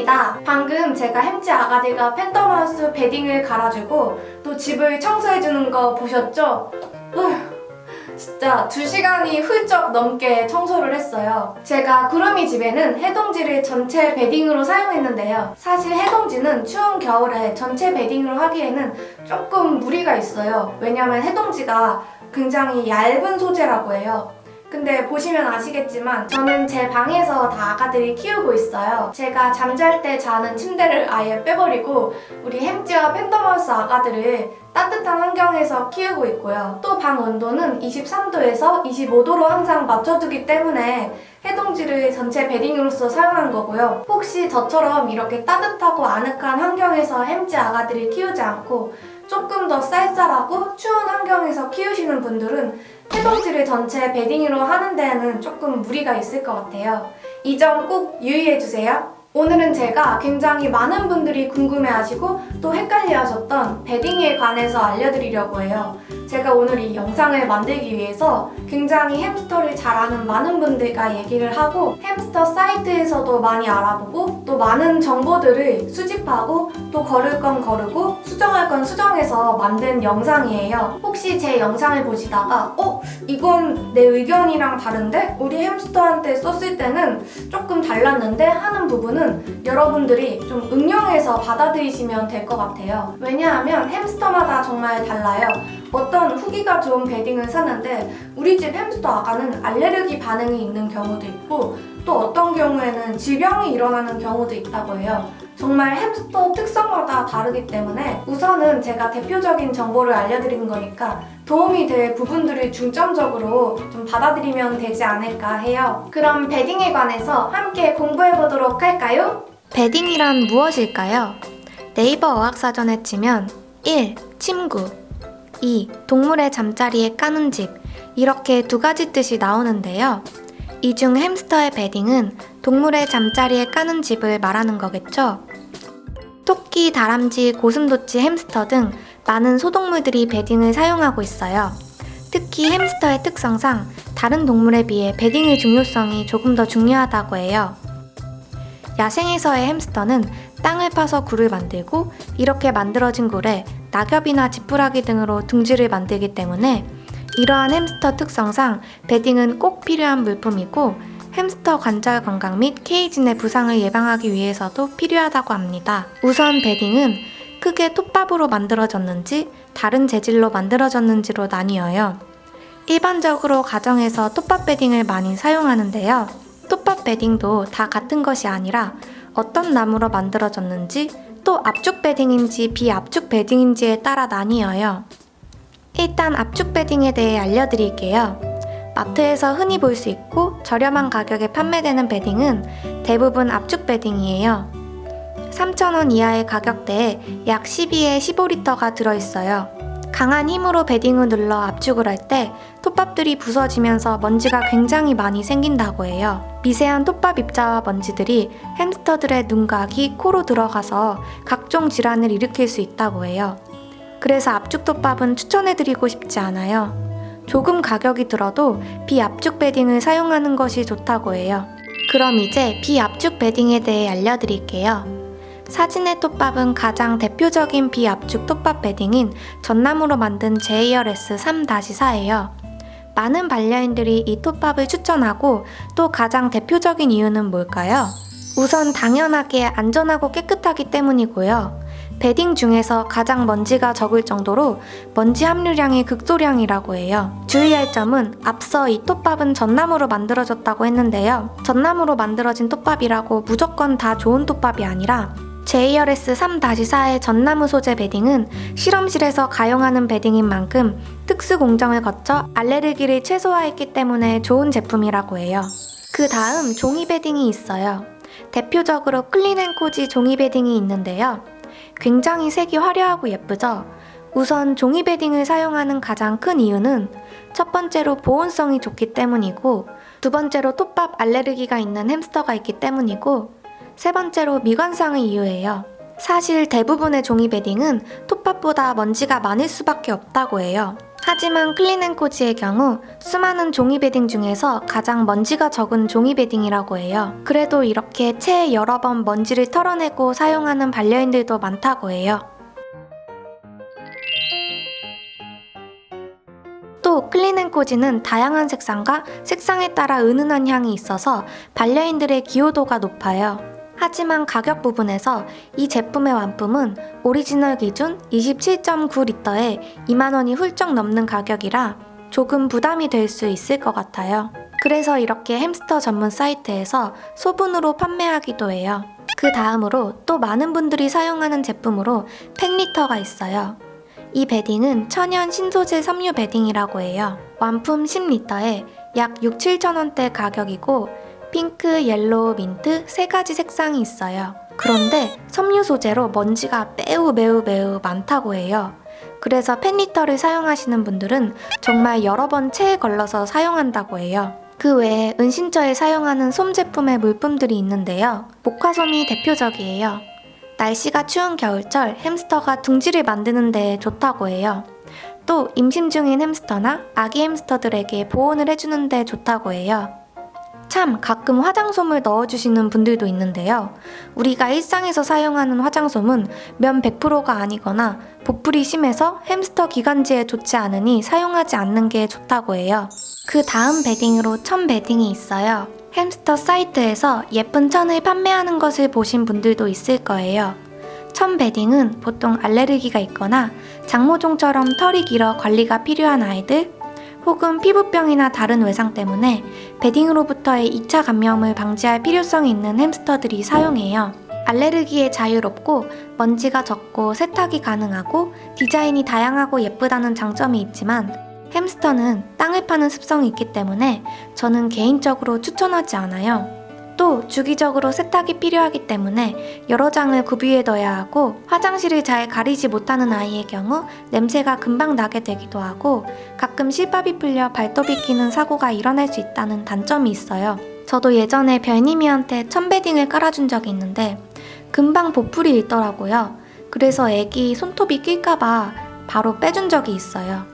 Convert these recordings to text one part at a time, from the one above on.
혜진입니다. 방금 제가 햄찌 아가들과 팬더마우스 베딩을 갈아주고 또 집을 청소해주는 거 보셨죠? 진짜 2시간이 훌쩍 넘게 청소를 했어요. 제가 구름이 집에는 해동지를 전체 베딩으로 사용했는데요. 사실 해동지는 추운 겨울에 전체 베딩으로 하기에는 조금 무리가 있어요. 왜냐면 해동지가 굉장히 얇은 소재라고 해요. 근데 보시면 아시겠지만 저는 제 방에서 다 아가들이 키우고 있어요. 제가 잠잘 때 자는 침대를 아예 빼버리고 우리 햄찌와 팬더마우스 아가들을 따뜻한 환경에서 키우고 있고요. 또 방 온도는 23도에서 25도로 항상 맞춰두기 때문에 해동지를 전체 베딩으로서 사용한 거고요. 혹시 저처럼 이렇게 따뜻하고 아늑한 환경에서 햄찌 아가들을 키우지 않고 조금 더 쌀쌀하고 추운 환경에서 키우시는 분들은 해동지를 전체 베딩으로 하는 데에는 조금 무리가 있을 것 같아요. 이 점 꼭 유의해주세요. 오늘은 제가 굉장히 많은 분들이 궁금해하시고 또 헷갈려하셨던 베딩에 관해서 알려드리려고 해요. 제가 오늘 이 영상을 만들기 위해서 굉장히 햄스터를 잘 아는 많은 분들과 얘기를 하고 햄스터 사이트에서도 많이 알아보고 또 많은 정보들을 수집하고 또 거를 건 거르고 수정할 건 수정해서 만든 영상이에요. 혹시 제 영상을 보시다가 이건 내 의견이랑 다른데? 우리 햄스터한테 썼을 때는 조금 달랐는데? 하는 부분은 여러분들이 좀 응용해서 받아들이시면 될 것 같아요. 왜냐하면 햄스터마다 정말 달라요. 어떤 후기가 좋은 베딩을 사는데 우리 집 햄스터 아가는 알레르기 반응이 있는 경우도 있고 또 어떤 경우에는 질병이 일어나는 경우도 있다고 해요. 정말 햄스터 특성마다 다르기 때문에 우선은 제가 대표적인 정보를 알려드리는 거니까 도움이 될 부분들을 중점적으로 좀 받아들이면 되지 않을까 해요. 그럼 베딩에 관해서 함께 공부해보도록 할까요? 베딩이란 무엇일까요? 네이버 어학사전에 치면 1. 침구 2. 동물의 잠자리에 까는 집 이렇게 2가지 뜻이 나오는데요. 이 중 햄스터의 베딩은 동물의 잠자리에 까는 집을 말하는 거겠죠? 토끼, 다람쥐, 고슴도치, 햄스터 등 많은 소동물들이 베딩을 사용하고 있어요. 특히 햄스터의 특성상 다른 동물에 비해 베딩의 중요성이 조금 더 중요하다고 해요. 야생에서의 햄스터는 땅을 파서 굴을 만들고 이렇게 만들어진 굴에 낙엽이나 지푸라기 등으로 둥지를 만들기 때문에 이러한 햄스터 특성상 베딩은 꼭 필요한 물품이고 햄스터 관절 건강 및 케이지 내 부상을 예방하기 위해서도 필요하다고 합니다. 우선 베딩은 크게 톱밥으로 만들어졌는지 다른 재질로 만들어졌는지로 나뉘어요. 일반적으로 가정에서 톱밥 베딩을 많이 사용하는데요. 톱밥 베딩도 다 같은 것이 아니라 어떤 나무로 만들어졌는지 또 압축 베딩인지 비압축 베딩인지에 따라 나뉘어요. 일단 압축 베딩에 대해 알려드릴게요. 마트에서 흔히 볼 수 있고 저렴한 가격에 판매되는 베딩은 대부분 압축 베딩이에요. 3,000원 이하의 가격대에 약 12에 15리터가 들어있어요. 강한 힘으로 베딩을 눌러 압축을 할 때 톱밥들이 부서지면서 먼지가 굉장히 많이 생긴다고 해요. 미세한 톱밥 입자와 먼지들이 햄스터들의 눈과 귀, 코로 들어가서 각종 질환을 일으킬 수 있다고 해요. 그래서 압축 톱밥은 추천해드리고 싶지 않아요. 조금 가격이 들어도 비압축 베딩을 사용하는 것이 좋다고 해요. 그럼 이제 비압축 베딩에 대해 알려드릴게요. 사진의 톱밥은 가장 대표적인 비압축 톱밥 베딩인 전나무로 만든 JRS 3-4예요. 많은 반려인들이 이 톱밥을 추천하고 또 가장 대표적인 이유는 뭘까요? 우선 당연하게 안전하고 깨끗하기 때문이고요. 베딩 중에서 가장 먼지가 적을 정도로 먼지 함유량이 극소량이라고 해요. 주의할 점은 앞서 이 톱밥은 전나무로 만들어졌다고 했는데요. 전나무로 만들어진 톱밥이라고 무조건 다 좋은 톱밥이 아니라 JRS 3-4의 전나무 소재 베딩은 실험실에서 가용하는 베딩인 만큼 특수 공정을 거쳐 알레르기를 최소화했기 때문에 좋은 제품이라고 해요. 그 다음 종이 베딩이 있어요. 대표적으로 클린앤코지 종이 베딩이 있는데요. 굉장히 색이 화려하고 예쁘죠? 우선 종이 베딩을 사용하는 가장 큰 이유는 첫 번째로 보온성이 좋기 때문이고 두 번째로 톱밥 알레르기가 있는 햄스터가 있기 때문이고 세 번째로 미관상을 이유해요. 사실 대부분의 종이 베딩은 톱밥보다 먼지가 많을 수밖에 없다고 해요. 하지만 클린앤코지의 경우 수많은 종이 베딩 중에서 가장 먼지가 적은 종이 베딩이라고 해요. 그래도 이렇게 체에 여러 번 먼지를 털어내고 사용하는 반려인들도 많다고 해요. 또 클린앤코지는 다양한 색상과 색상에 따라 은은한 향이 있어서 반려인들의 기호도가 높아요. 하지만 가격 부분에서 이 제품의 완품은 오리지널 기준 27.9리터에 2만원이 훌쩍 넘는 가격이라 조금 부담이 될 수 있을 것 같아요. 그래서 이렇게 햄스터 전문 사이트에서 소분으로 판매하기도 해요. 그 다음으로 또 많은 분들이 사용하는 제품으로 펜리터가 있어요. 이 베딩은 천연 신소재 섬유 베딩이라고 해요. 완품 10리터에 약 6-7천원대 가격이고 핑크, 옐로우, 민트 3가지 색상이 있어요. 그런데 섬유 소재로 먼지가 매우 많다고 해요. 그래서 펜리터를 사용하시는 분들은 정말 여러 번 체에 걸러서 사용한다고 해요. 그 외에 은신처에 사용하는 솜 제품의 물품들이 있는데요. 목화솜이 대표적이에요. 날씨가 추운 겨울철 햄스터가 둥지를 만드는 데 좋다고 해요. 또 임신 중인 햄스터나 아기 햄스터들에게 보온을 해주는 데 좋다고 해요. 참 가끔 화장솜을 넣어주시는 분들도 있는데요. 우리가 일상에서 사용하는 화장솜은 면 100%가 아니거나 보풀이 심해서 햄스터 기관지에 좋지 않으니 사용하지 않는 게 좋다고 해요. 그 다음 베딩으로 천 베딩이 있어요. 햄스터 사이트에서 예쁜 천을 판매하는 것을 보신 분들도 있을 거예요. 천 베딩은 보통 알레르기가 있거나 장모종처럼 털이 길어 관리가 필요한 아이들, 혹은 피부병이나 다른 외상 때문에 베딩으로부터의 2차 감염을 방지할 필요성이 있는 햄스터들이 사용해요. 알레르기에 자유롭고 먼지가 적고 세탁이 가능하고 디자인이 다양하고 예쁘다는 장점이 있지만 햄스터는 땅을 파는 습성이 있기 때문에 저는 개인적으로 추천하지 않아요. 또 주기적으로 세탁이 필요하기 때문에 여러 장을 구비해 둬야 하고 화장실을 잘 가리지 못하는 아이의 경우 냄새가 금방 나게 되기도 하고 가끔 실밥이 풀려 발톱이 끼는 사고가 일어날 수 있다는 단점이 있어요. 저도 예전에 별님이한테 천베딩을 깔아준 적이 있는데 금방 보풀이 있더라고요. 그래서 애기 손톱이 낄까봐 바로 빼준 적이 있어요.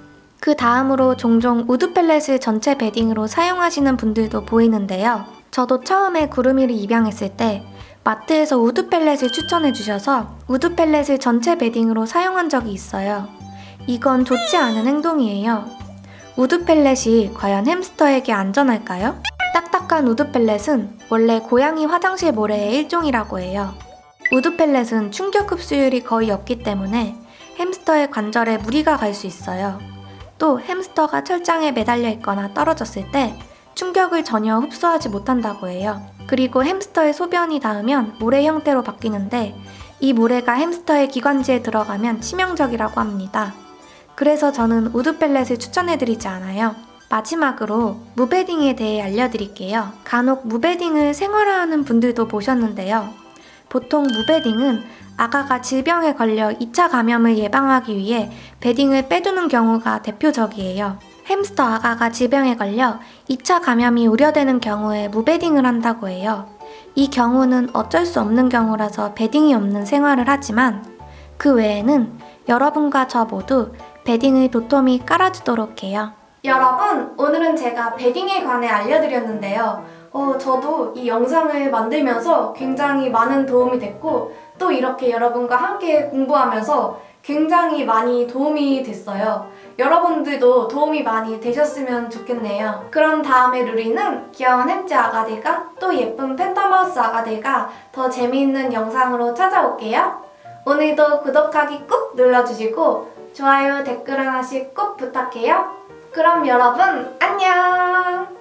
그 다음으로 종종 우드 펠렛을 전체 베딩으로 사용하시는 분들도 보이는데요. 저도 처음에 구름이를 입양했을 때 마트에서 우드 펠렛을 추천해 주셔서 우드 펠렛을 전체 베딩으로 사용한 적이 있어요. 이건 좋지 않은 행동이에요. 우드 펠렛이 과연 햄스터에게 안전할까요? 딱딱한 우드 펠렛은 원래 고양이 화장실 모래의 일종이라고 해요. 우드 펠렛은 충격 흡수율이 거의 없기 때문에 햄스터의 관절에 무리가 갈 수 있어요. 또 햄스터가 철장에 매달려 있거나 떨어졌을 때 충격을 전혀 흡수하지 못한다고 해요. 그리고 햄스터의 소변이 닿으면 모래 형태로 바뀌는데 이 모래가 햄스터의 기관지에 들어가면 치명적이라고 합니다. 그래서 저는 우드 펠렛을 추천해드리지 않아요. 마지막으로 무베딩에 대해 알려드릴게요. 간혹 무베딩을 생활화하는 분들도 보셨는데요. 보통 무베딩은 아가가 질병에 걸려 2차 감염을 예방하기 위해 베딩을 빼두는 경우가 대표적이에요. 햄스터 아가가 질병에 걸려 2차 감염이 우려되는 경우에 무베딩을 한다고 해요. 이 경우는 어쩔 수 없는 경우라서 베딩이 없는 생활을 하지만 그 외에는 여러분과 저 모두 베딩을 도톰히 깔아주도록 해요. 여러분, 오늘은 제가 베딩에 관해 알려드렸는데요. 저도 이 영상을 만들면서 굉장히 많은 도움이 됐고 또 이렇게 여러분과 함께 공부하면서 굉장히 많이 도움이 됐어요. 여러분들도 도움이 많이 되셨으면 좋겠네요. 그럼 다음에 루리는 귀여운 햄찌 아가들과 또 예쁜 팬더마우스 아가들과 더 재미있는 영상으로 찾아올게요. 오늘도 구독하기 꾹 눌러주시고 좋아요, 댓글 하나씩 꼭 부탁해요. 그럼 여러분 안녕!